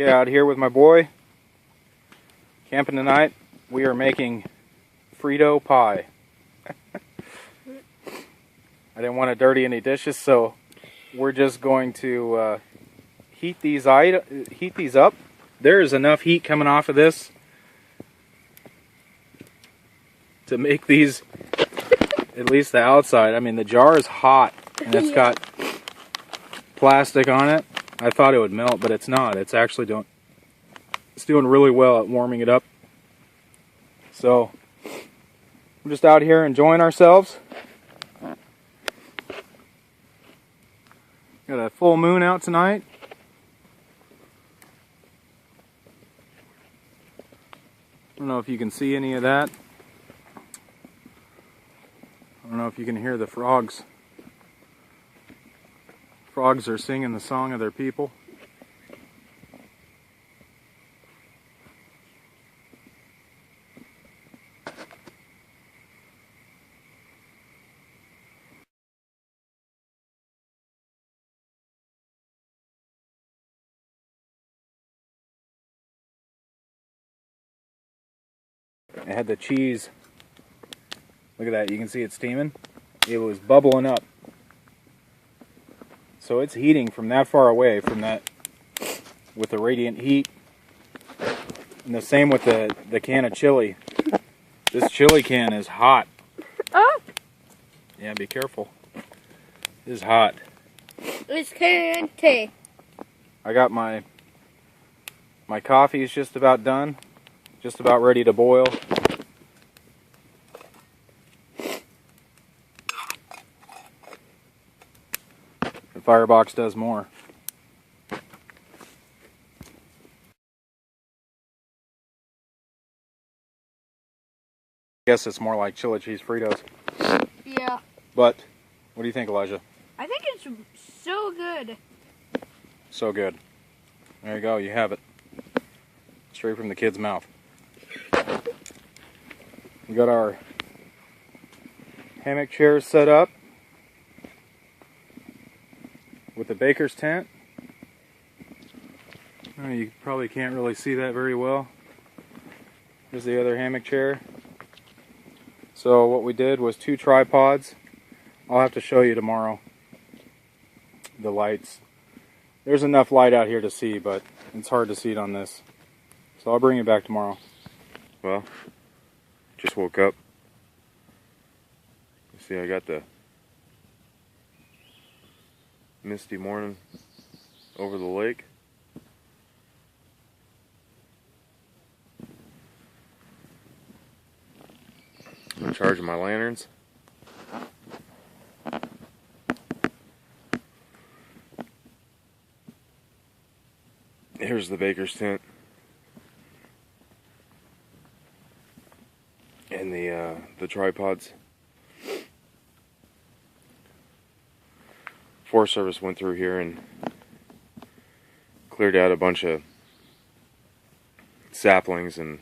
Okay, out here with my boy, camping tonight. We are making Frito pie. I didn't want to dirty any dishes, so we're just going to heat these up. There is enough heat coming off of this to make these, at least the outside. I mean, the jar is hot and it's got plastic on it. I thought it would melt, but it's not. It's actually doing really well at warming it up. So we're just out here enjoying ourselves. Got a full moon out tonight. I don't know if you can see any of that. I don't know if you can hear the frogs. Frogs are singing the song of their people. I had the cheese. Look at that, you can see it steaming. It was bubbling up. So it's heating from that far away from that, with the radiant heat. And the same with the can of chili. This chili can is hot. Oh! Yeah, be careful. It is hot. It's caliente. I got my coffee is just about done. Just about ready to boil. The firebox does more. I guess it's more like chili cheese Fritos. Yeah. But what do you think, Elijah? I think it's so good. So good. There you go, you have it. Straight from the kid's mouth. We got our hammock chairs set up with the baker's tent. Oh, you probably can't really see that very well. Here's the other hammock chair. So what we did was 2 tripods. I'll have to show you tomorrow the lights. There's enough light out here to see, but it's hard to see it on this. So I'll bring it back tomorrow. Well, just woke up. You see, I got the misty morning over the lake. I'm charging my lanterns. Here's the baker's tent. And the tripods. Forest Service went through here and cleared out a bunch of saplings and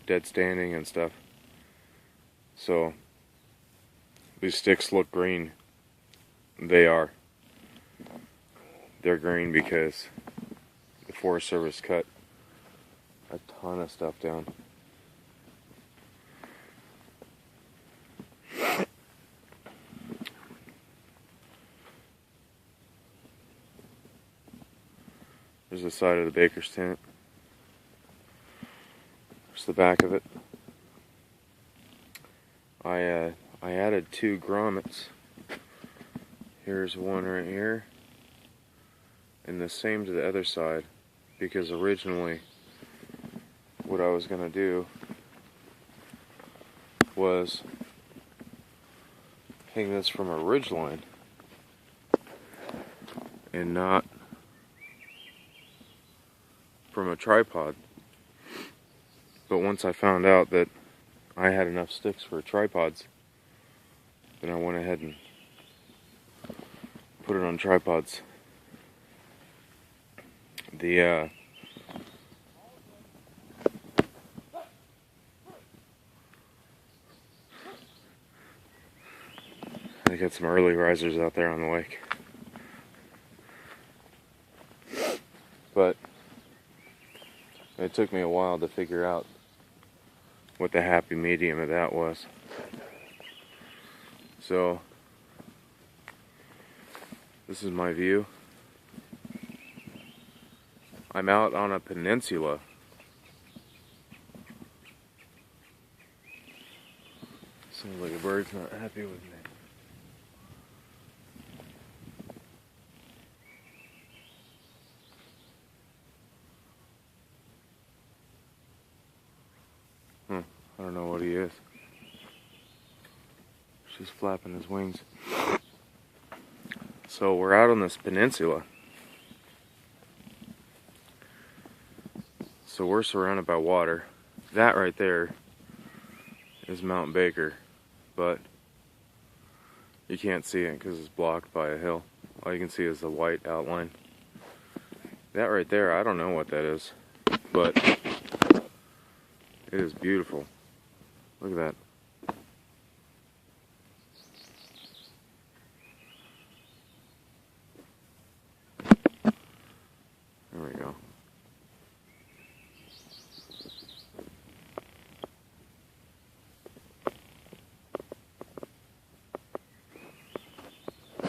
dead standing and stuff. So these sticks look green. They are. They're green because the Forest Service cut a ton of stuff down. There's the side of the baker's tent. There's the back of it. I added 2 grommets. Here's one right here. And the same to the other side, because originally what I was going to do was hang this from a ridge line and not from a tripod. But once I found out that I had enough sticks for tripods, then I went ahead and put it on tripods. I got some early risers out there on the lake. It took me a while to figure out what the happy medium of that was. So, this is my view. I'm out on a peninsula. Sounds like a bird's not happy with me. I don't know what he is. She's flapping his wings. So we're out on this peninsula. So we're surrounded by water. That right there is Mount Baker, but you can't see it because it's blocked by a hill. All you can see is the white outline. That right there, I don't know what that is, but it is beautiful. Look at that. There we go.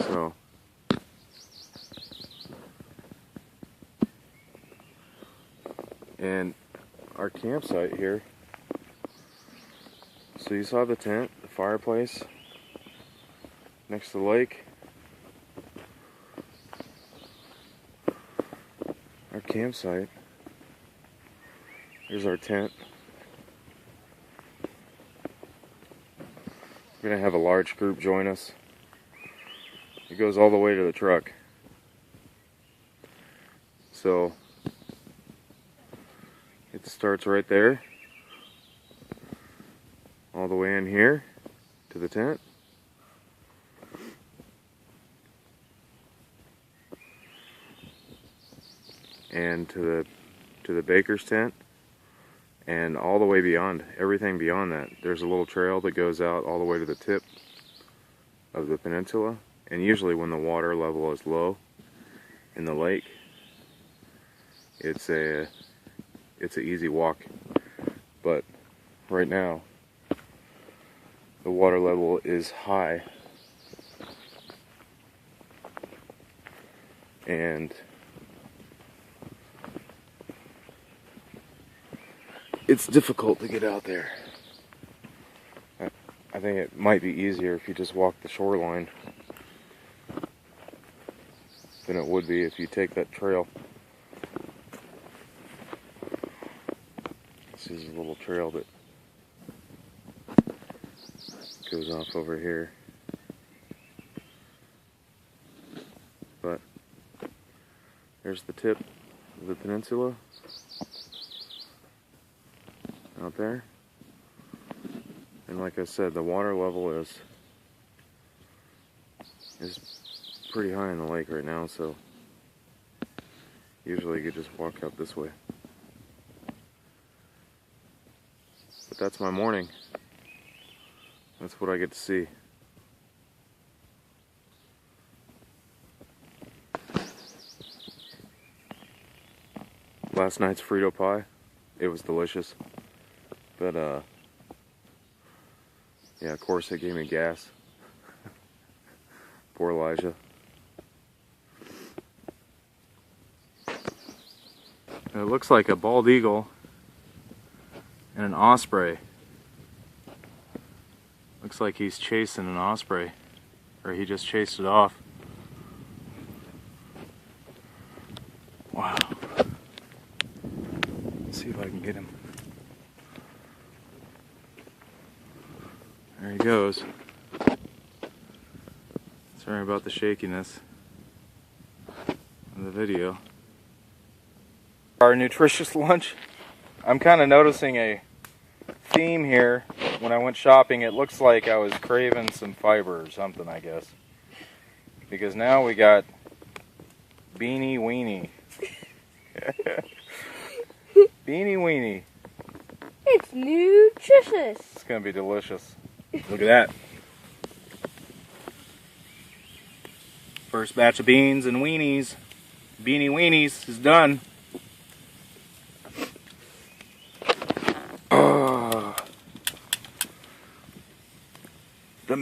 So, and our campsite here. So you saw the tent, the fireplace next to the lake. Our campsite. Here's our tent. We're gonna have a large group join us. It goes all the way to the truck. So it starts right there, all the way in here to the tent. And to the baker's tent, and all the way beyond, everything beyond that. There's a little trail that goes out all the way to the tip of the peninsula, and usually when the water level is low in the lake, it's an easy walk. But right now the water level is high, and it's difficult to get out there. I think it might be easier if you just walk the shoreline than it would be if you take that trail. This is a little trail that goes off over here. But there's the tip of the peninsula out there. And like I said, the water level is pretty high in the lake right now, so usually you could just walk out this way. But that's my morning. That's what I get to see. Last night's Frito pie, it was delicious. But yeah, of course it gave me gas. Poor Elijah. It looks like a bald eagle and an osprey. Looks like he's chasing an osprey, or he just chased it off. Wow. Let's see if I can get him. There he goes. Sorry about the shakiness of the video. Our nutritious lunch. I'm kind of noticing a theme here. When I went shopping, it looks like I was craving some fiber or something, I guess. Because now we got beanie weenie. Beanie weenie. It's nutritious. It's gonna be delicious. Look at that. First batch of beans and weenies, beanie weenies, is done.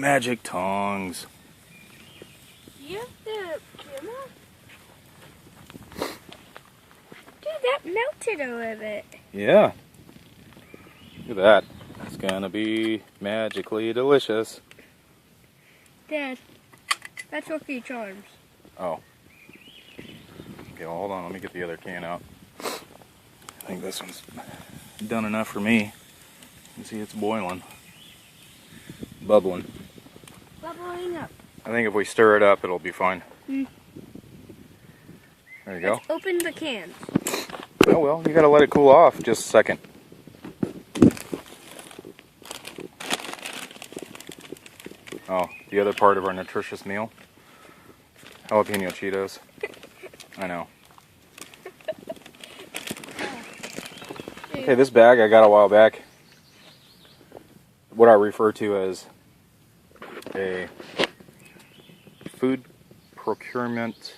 magic tongs. You have the camera? Dude, that melted a little bit. Yeah. Look at that. It's gonna be magically delicious. Dad, that's Lucky Charms. Oh. Okay, well, hold on. Let me get the other can out. I think this one's done enough for me. You can see it's boiling. Bubbling. Bubbling up. I think if we stir it up, it'll be fine. Mm. There you go. Let's open the cans. Oh well, you gotta let it cool off just a second. Oh, the other part of our nutritious meal. Jalapeno Cheetos. I know. Okay, this bag I got a while back. What I refer to as a food procurement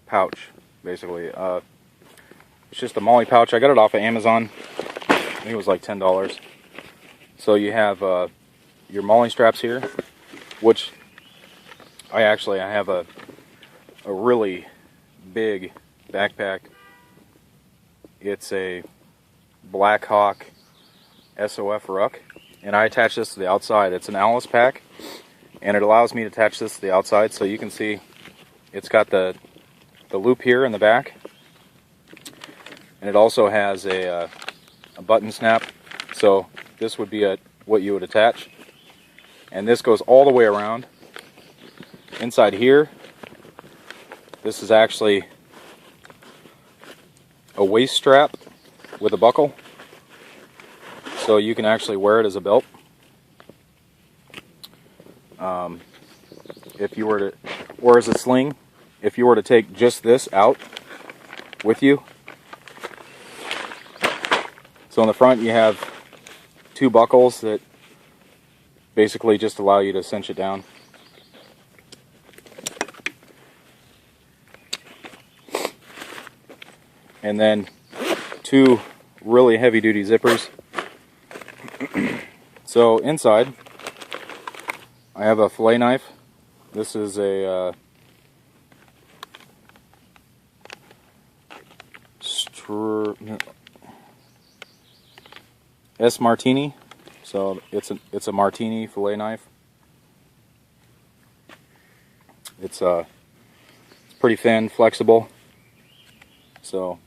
pouch, basically. It's just a molly pouch. I got it off of Amazon. I think it was like $10. So you have your molly straps here, which I have a really big backpack. It's a Black Hawk SOF ruck, and I attach this to the outside. It's an Alice pack, and it allows me to attach this to the outside, so you can see it's got the loop here in the back, and it also has a button snap, so this would be what you would attach, and this goes all the way around. Inside here, this is actually a waist strap with a buckle, so you can actually wear it as a belt. If you were to, or as a sling, if you were to take just this out with you. So on the front you have two buckles that basically just allow you to cinch it down. And then two really heavy duty zippers. So inside I have a fillet knife. This is a S Martini. So it's a martini fillet knife. It's pretty thin, flexible. So,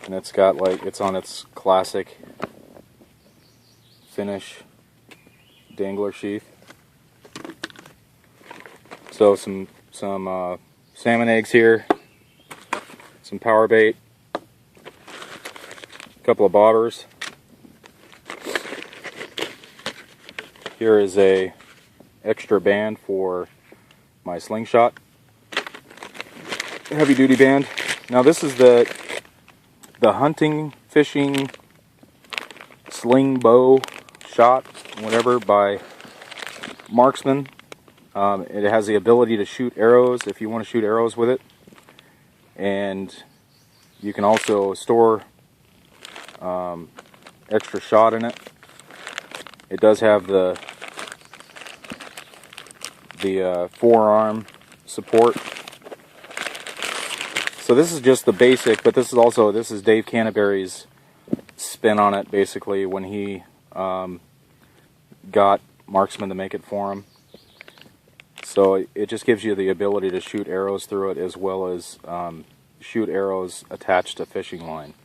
and it's got it's on its classic finish dangler sheath. So some salmon eggs here, some power bait, a couple of bobbers. Here is a extra band for my slingshot, heavy duty band. Now this is the hunting, fishing, sling, bow, shot, whatever, by Marksman. It has the ability to shoot arrows if you want to shoot arrows with it, and you can also store extra shot in it. It does have the forearm support. So this is just the basic, but this is Dave Canterbury's spin on it, basically, when he got Marksman to make it for him. So it just gives you the ability to shoot arrows through it, as well as shoot arrows attached to fishing line.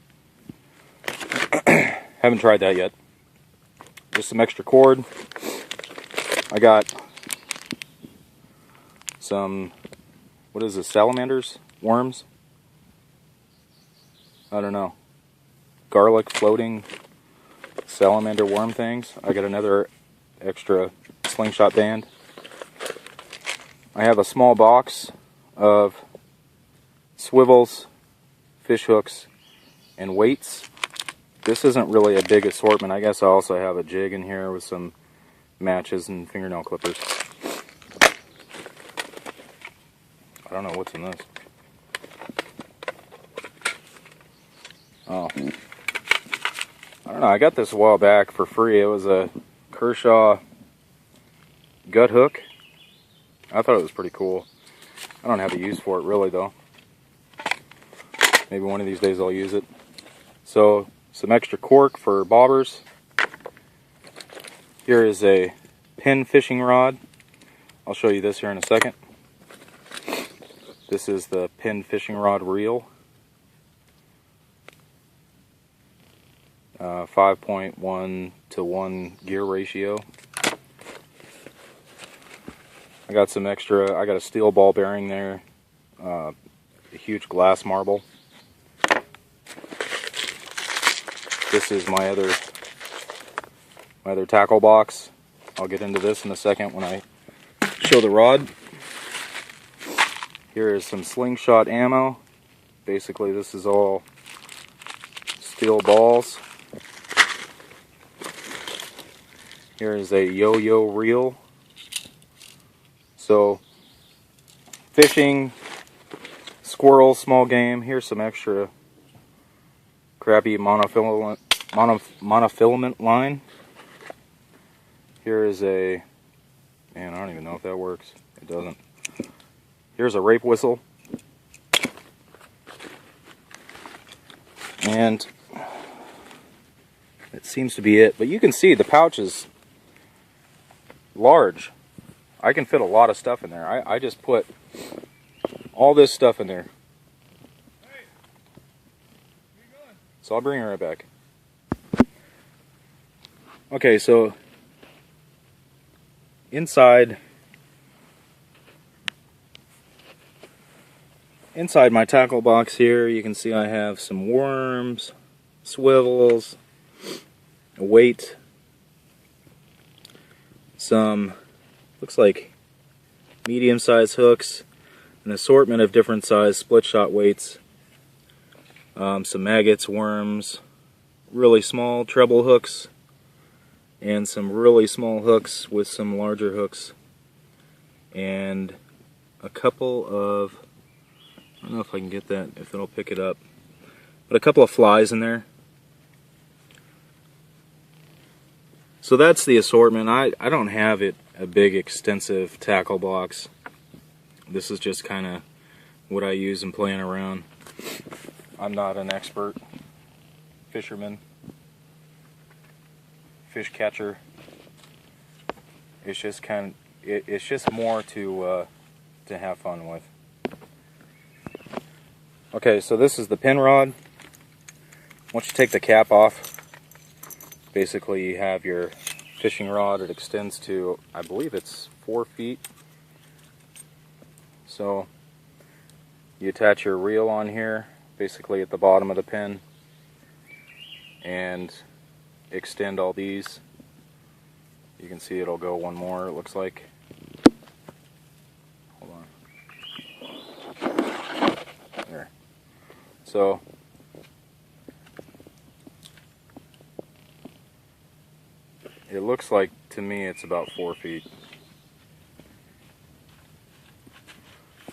Haven't tried that yet. Just some extra cord. I got some, what is this, salamanders? Worms? I don't know. Garlic floating salamander worm things. I got another extra slingshot band. I have a small box of swivels, fish hooks, and weights. This isn't really a big assortment. I guess I also have a jig in here with some matches and fingernail clippers. I don't know what's in this. Oh. I don't know, I got this a while back for free. It was a Kershaw gut hook. I thought it was pretty cool. I don't have a use for it really though. Maybe one of these days I'll use it. So, some extra cork for bobbers. Here is a pin fishing rod. I'll show you this here in a second. This is the pin fishing rod reel. 5.1 to 1 gear ratio. I got some extra, I got a steel ball bearing there, a huge glass marble. This is my other tackle box. I'll get into this in a second when I show the rod. Here is some slingshot ammo. Basically this is all steel balls. Here is a yo-yo reel. So, fishing, squirrel, small game. Here's some extra crappy monofilament line. Here is a, man, I don't even know if that works. It doesn't. Here's a rape whistle. And it seems to be it. But you can see the pouch is large. I can fit a lot of stuff in there. I just put all this stuff in there. So I'll bring her right back. Okay, so inside my tackle box here, you can see I have some worms, swivels, a weight, some looks like medium-sized hooks, an assortment of different size split shot weights, some maggots, worms, really small treble hooks, and some really small hooks with some larger hooks, and a couple of, I don't know if I can get that, if it'll pick it up, but a couple of flies in there. So that's the assortment. I don't have a big extensive tackle box. This is just kind of what I use and playing around. I'm not an expert fisherman, fish catcher. It's just it's just more to have fun with. Okay, so this is the pin rod. Once you take the cap off, basically you have your fishing rod. It extends to, I believe it's 4 feet. So you attach your reel on here, basically at the bottom of the pin, and extend all these. You can see it'll go one more, it looks like. Hold on. There. So it looks like, to me, it's about 4 feet.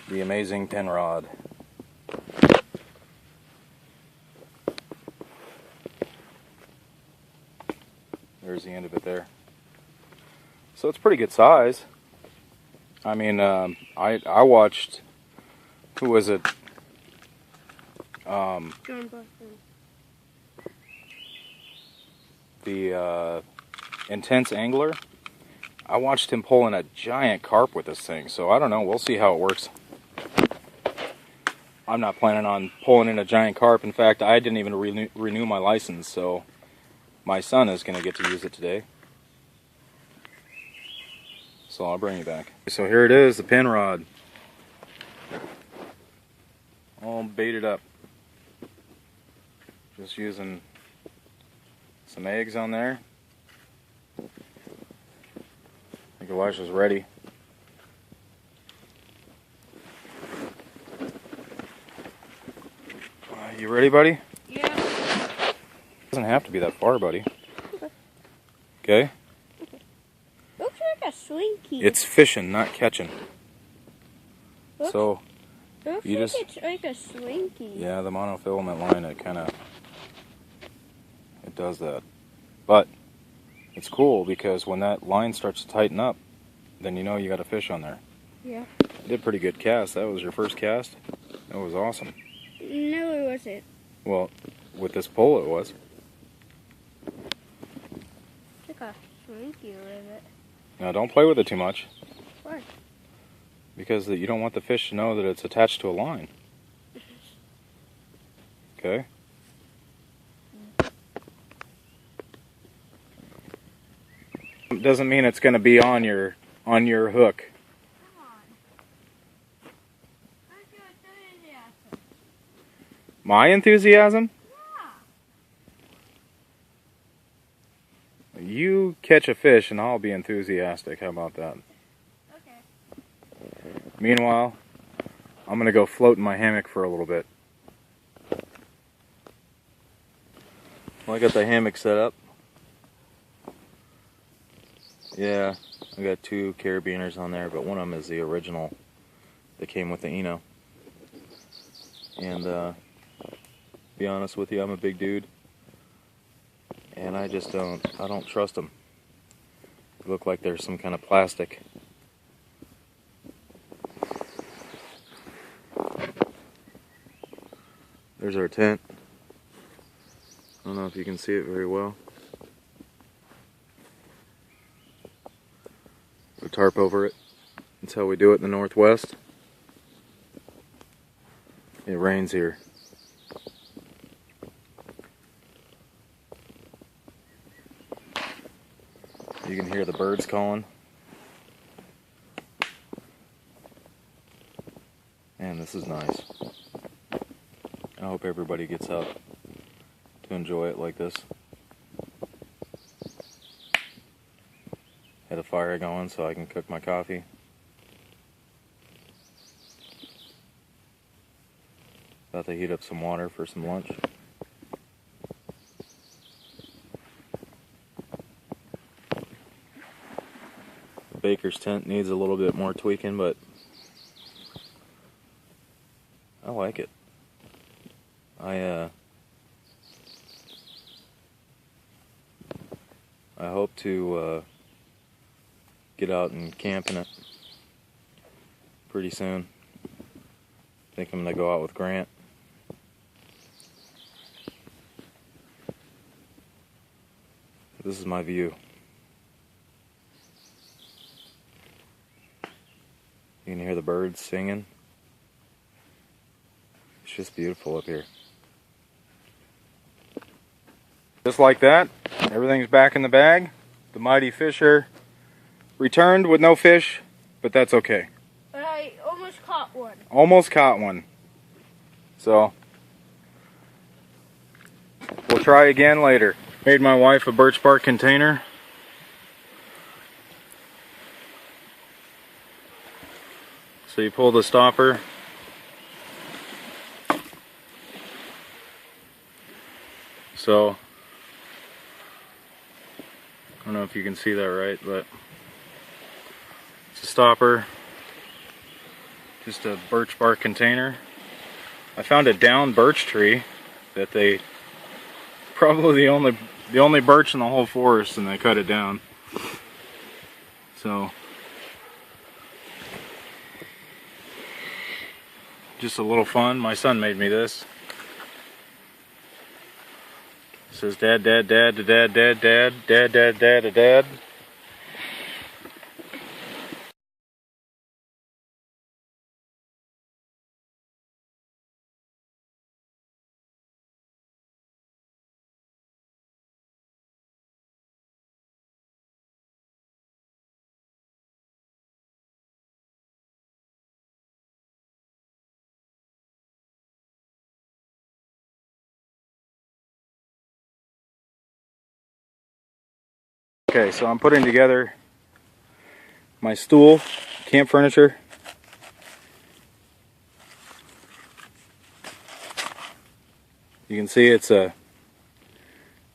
The amazing pin rod. There's the end of it there. So it's pretty good size. I mean, I watched, who was it? John Boston. The Intense Angler. I watched him pulling a giant carp with this thing, so I don't know, we'll see how it works. I'm not planning on pulling in a giant carp. In fact, I didn't even renew my license, so my son is going to get to use it today. So I'll bring you back. So here it is, the pin rod. All baited up. Just using some eggs on there. I think Elijah's ready. You ready, buddy? Yeah. Doesn't have to be that far, buddy. Okay? Looks like a slinky. It's fishing, not catching. Looks, So looks you like just, it's like a slinky. yeah, the monofilament line, it does that. But it's cool because when that line starts to tighten up, then you know you got a fish on there. Yeah. You did a pretty good cast. That was your first cast? That was awesome. No, it wasn't. Well, with this pole it was. Look how slinky with it. Now don't play with it too much. Why? Because you don't want the fish to know that it's attached to a line. Okay? Doesn't mean it's going to be on your hook. Come on. Where's your enthusiasm? My enthusiasm? Yeah. You catch a fish and I'll be enthusiastic. How about that? Okay. Meanwhile, I'm going to go float in my hammock for a little bit. Well, I got the hammock set up. Yeah, I got 2 carabiners on there, but one of them is the original that came with the Eno. And to be honest with you, I'm a big dude, and I don't trust them. They look like there's some kind of plastic. There's our tent. I don't know if you can see it very well. A tarp over it. That's how we do it in the Northwest. It rains here. You can hear the birds calling. Man, this is nice. I hope everybody gets out to enjoy it like this. Had a fire going so I can cook my coffee. About to heat up some water for some lunch. The baker's tent needs a little bit more tweaking, but I like it. I hope to get out and camp in it pretty soon. I think I'm going to go out with Grant. This is my view. You can hear the birds singing. It's just beautiful up here. Just like that, everything's back in the bag. The mighty fisher returned with no fish, but that's okay. But I almost caught one. Almost caught one. So, we'll try again later. Made my wife a birch bark container. So you pull the stopper. So, I don't know if you can see that right, but it's a stopper. Just a birch bark container. I found a down birch tree that they probably the only birch in the whole forest, and they cut it down. So just a little fun. My son made me this. It says dad, dad, dad, dad, dad, dad, dad, dad, dad, dad. Okay, so I'm putting together my stool, camp furniture. You can see it's a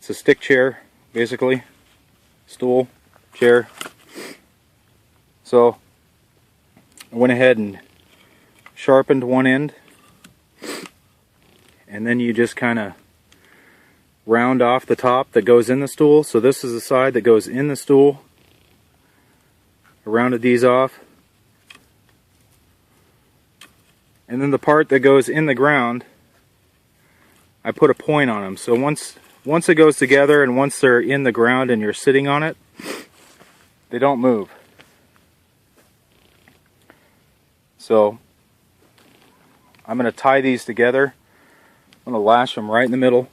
stick chair, basically. Stool, chair. So I went ahead and sharpened one end, and then you just kind of round off the top that goes in the stool. So this is the side that goes in the stool. I rounded these off. And then the part that goes in the ground, I put a point on them. So once it goes together and once they're in the ground and you're sitting on it, they don't move. So I'm going to tie these together. I'm going to lash them right in the middle,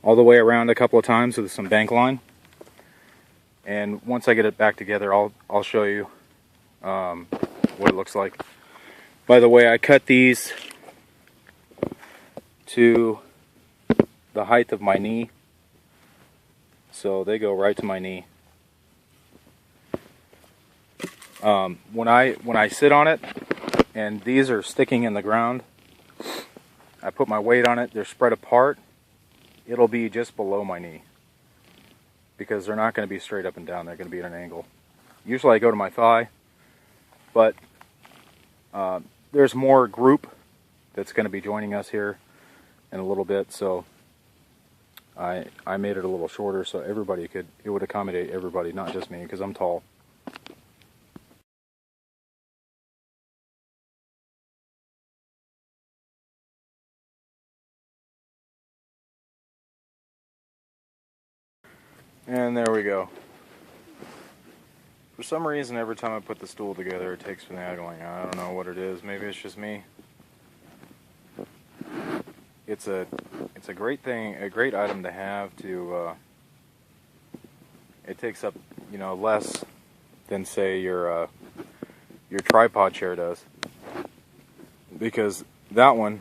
all the way around a couple of times with some bank line. And once I get it back together, I'll show you what it looks like. By the way, I cut these to the height of my knee, so they go right to my knee. When I sit on it and these are sticking in the ground, I put my weight on it, they're spread apart, it'll be just below my knee because they're not going to be straight up and down, they're going to be at an angle. Usually I go to my thigh, but there's more group that's going to be joining us here in a little bit, so I made it a little shorter so it would accommodate everybody, not just me because I'm tall. And there we go. For some reason, every time I put the stool together, it takes finagling. I don't know what it is. Maybe it's just me. It's a great thing, a great item to have. It takes up, less than say your tripod chair does, because that one,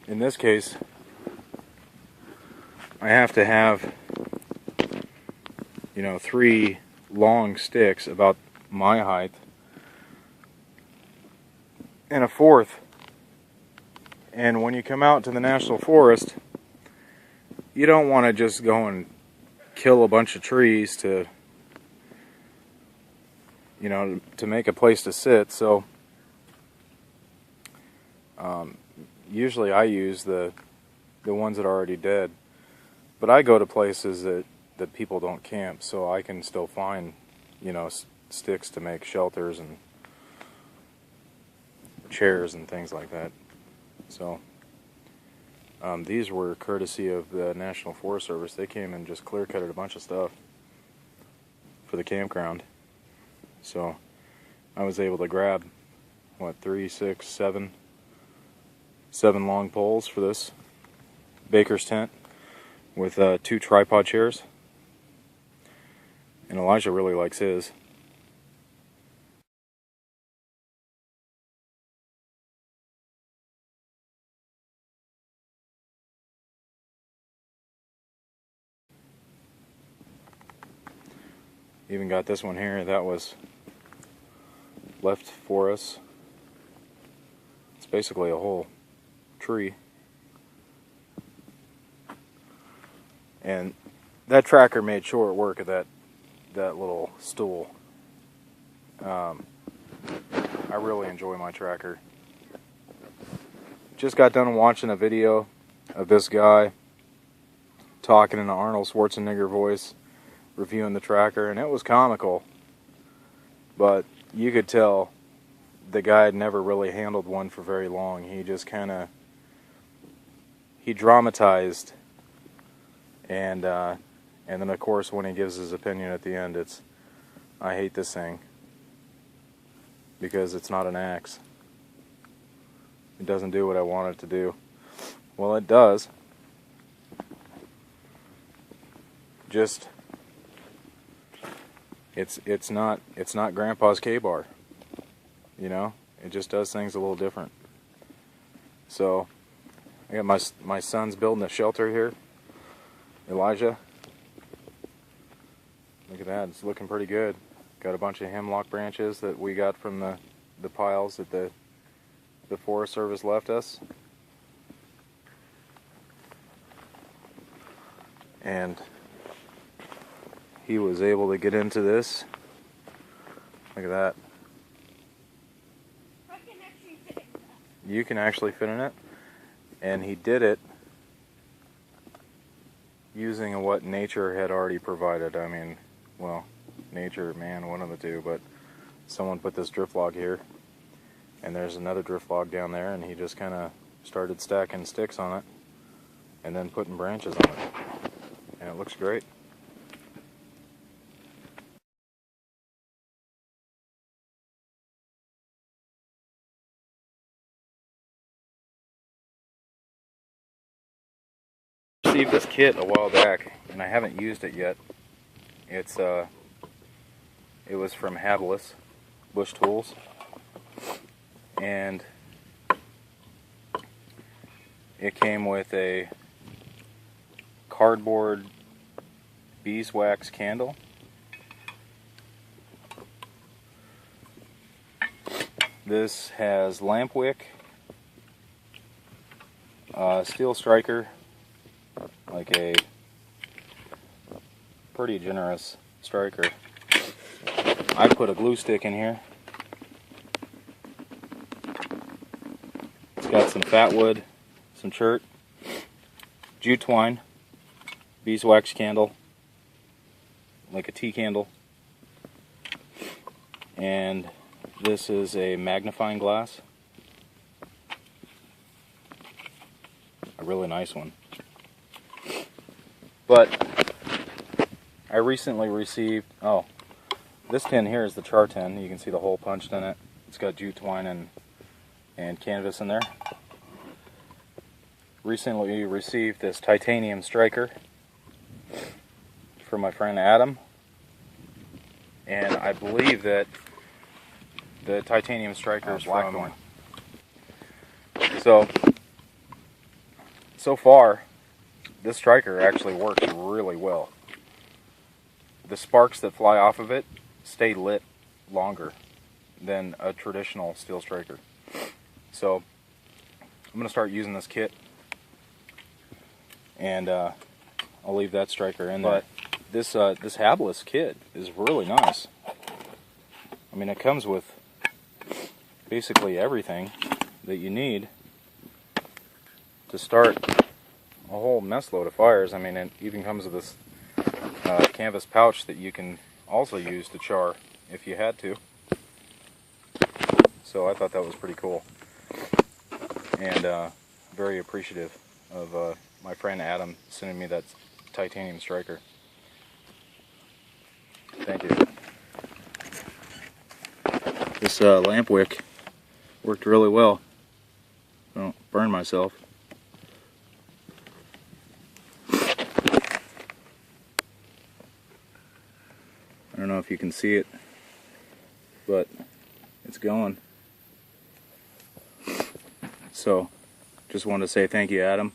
in this case, I have to have 3 long sticks about my height and a 4th. And when you come out to the national forest, you don't want to just go and kill a bunch of trees to make a place to sit. So usually I use the ones that are already dead. But I go to places that people don't camp, so I can still find, sticks to make shelters and chairs and things like that. So these were courtesy of the National Forest Service. They came and just clear-cutted a bunch of stuff for the campground. So I was able to grab, 3, 6, 7 long poles for this baker's tent with 2 tripod chairs, and Elijah really likes his. Even got this one here that was left for us. It's basically a whole tree. And that tracker made short work of that little stool. I really enjoy my tracker. Just got done watching a video of this guy talking in an Arnold Schwarzenegger voice, reviewing the tracker, and it was comical. But you could tell the guy had never really handled one for very long. He just he dramatized. And then of course when he gives his opinion at the end, it's, I hate this thing because it's not an axe. It doesn't do what I want it to do. Well, it does. Just it's not Grandpa's K-bar. It just does things a little different. So I got my son's building a shelter here. Elijah, look at that, it's looking pretty good. Got a bunch of hemlock branches that we got from the piles that the Forest Service left us. And he was able to get into this. Look at that. I can actually fit in that. You can actually fit in it. And he did it using what nature had already provided. I mean, well, nature, man, one of the two, but someone put this drift log here, and there's another drift log down there, and he just kind of started stacking sticks on it and then putting branches on it, and it looks great. I received this kit a while back, and I haven't used it yet. It was from Habilis Bush Tools, and it came with a cardboard beeswax candle, this has lamp wick, steel striker, like a pretty generous striker. I put a glue stick in here. It's got some fat wood, some chert, jute twine, beeswax candle, like a tea candle, and this is a magnifying glass, a really nice one. But I recently received, this tin here is the char tin. You can see the hole punched in it. It's got jute twine and canvas in there. Recently received this titanium striker from my friend Adam, and I believe that the titanium striker is black one. So far, this striker actually works really well. The sparks that fly off of it stay lit longer than a traditional steel striker. So I'm going to start using this kit, and I'll leave that striker in there. But this Habilis kit is really nice. I mean, it comes with basically everything that you need to start a whole mess load of fires. I mean, it even comes with this canvas pouch that you can also use to char if you had to. So I thought that was pretty cool, and very appreciative of my friend Adam sending me that titanium striker. Thank you. This lamp wick worked really well. I don't burn myself. I don't know if you can see it, but it's going. So, just wanted to say thank you, Adam.